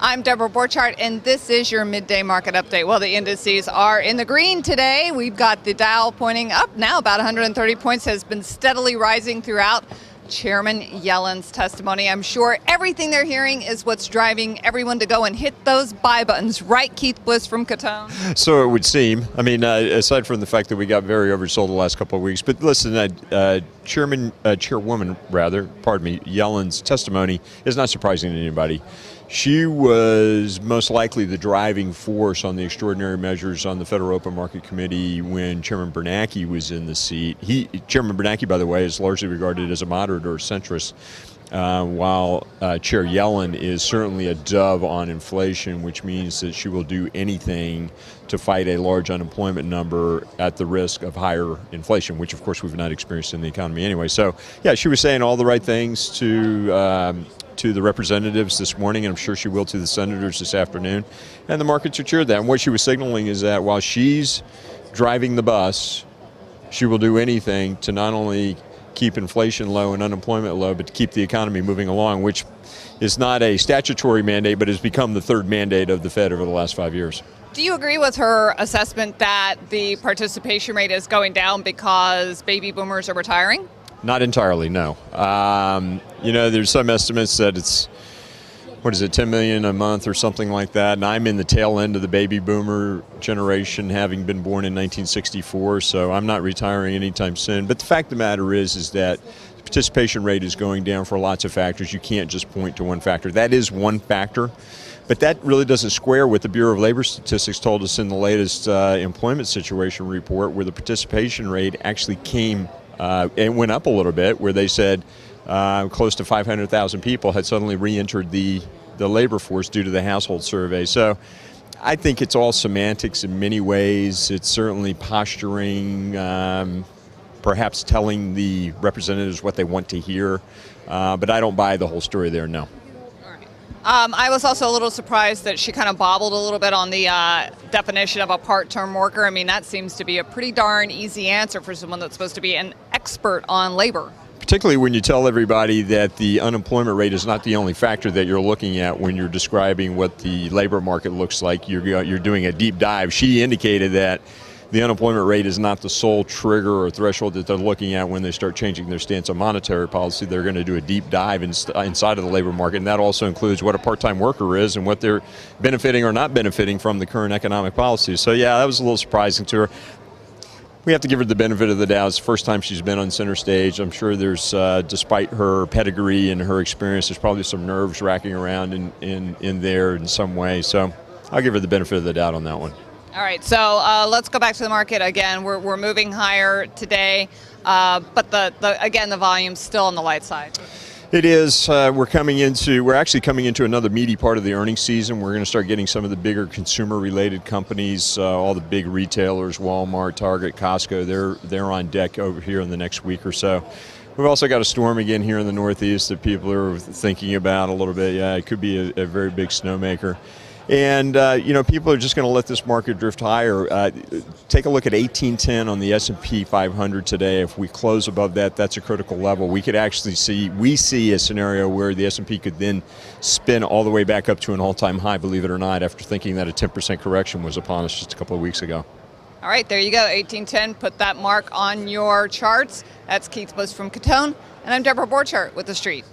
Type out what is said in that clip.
I'm Deborah Borchardt, and this is your midday market update. Well, the indices are in the green today. We've got the Dow pointing up now, about 130 points, has been steadily rising throughout Chairman Yellen's testimony. I'm sure everything they're hearing is what's driving everyone to go and hit those buy buttons. Right, Keith Bliss from Cuttone? So it would seem. I mean, aside from the fact that we got very oversold the last couple of weeks, but listen, Chairwoman, Yellen's testimony is not surprising to anybody. She was most likely the driving force on the extraordinary measures on the Federal Open Market Committee when Chairman Bernanke was in the seat. Chairman Bernanke, by the way, is largely regarded as a moderate or a centrist, while Chair Yellen is certainly a dove on inflation, which means that she will do anything to fight a large unemployment number at the risk of higher inflation, which of course we've not experienced in the economy anyway. So yeah, she was saying all the right things to the representatives this morning, and I'm sure she will to the senators this afternoon. And the markets are cheered that. And what she was signaling is that while she's driving the bus, she will do anything to not only keep inflation low and unemployment low, but to keep the economy moving along, which is not a statutory mandate, but has become the third mandate of the Fed over the last 5 years. Do you agree with her assessment that the participation rate is going down because baby boomers are retiring? Not entirely, no. There's some estimates that it's, 10 million a month or something like that. And I'm in the tail end of the baby boomer generation, having been born in 1964, so I'm not retiring anytime soon. But the fact of the matter is that the participation rate is going down for lots of factors. You can't just point to one factor. That is one factor. But that really doesn't square with the Bureau of Labor Statistics told us in the latest employment situation report, where the participation rate actually it went up a little bit, where they said close to 500,000 people had suddenly re-entered the labor force due to the household survey. So I think it's all semantics in many ways. It's certainly posturing, perhaps telling the representatives what they want to hear, but I don't buy the whole story there, no. I was also a little surprised that she kind of bobbled a little bit on the definition of a part-term worker. I mean, that seems to be a pretty darn easy answer for someone that's supposed to be an expert on labor. Particularly when you tell everybody that the unemployment rate is not the only factor that you're looking at when you're describing what the labor market looks like. You're doing a deep dive. She indicated that the unemployment rate is not the sole trigger or threshold that they're looking at when they start changing their stance on monetary policy. They're going to do a deep dive inside of the labor market, and that also includes what a part-time worker is and what they're benefiting or not benefiting from the current economic policies. So yeah, that was a little surprising to her. We have to give her the benefit of the doubt. It's the first time she's been on center stage. I'm sure there's, despite her pedigree and her experience, there's probably some nerves racking around in there in some way. So I'll give her the benefit of the doubt on that one. All right, so let's go back to the market again. We're moving higher today, but the volume's still on the light side. It is. We're actually coming into another meaty part of the earnings season. We're going to start getting some of the bigger consumer-related companies, all the big retailers, Wal-Mart, Target, Costco. They're on deck over here in the next week or so. We've also got a storm again here in the Northeast that people are thinking about a little bit. Yeah, it could be a very big snowmaker. And, people are just going to let this market drift higher. Take a look at 1810 on the S&P 500 today. If we close above that, that's a critical level. We see a scenario where the S&P could then spin all the way back up to an all-time high, believe it or not, after thinking that a 10% correction was upon us just a couple of weeks ago. All right, there you go, 1810. Put that mark on your charts. That's Keith Bliss from Cuttone, and I'm Deborah Borchardt with The Street.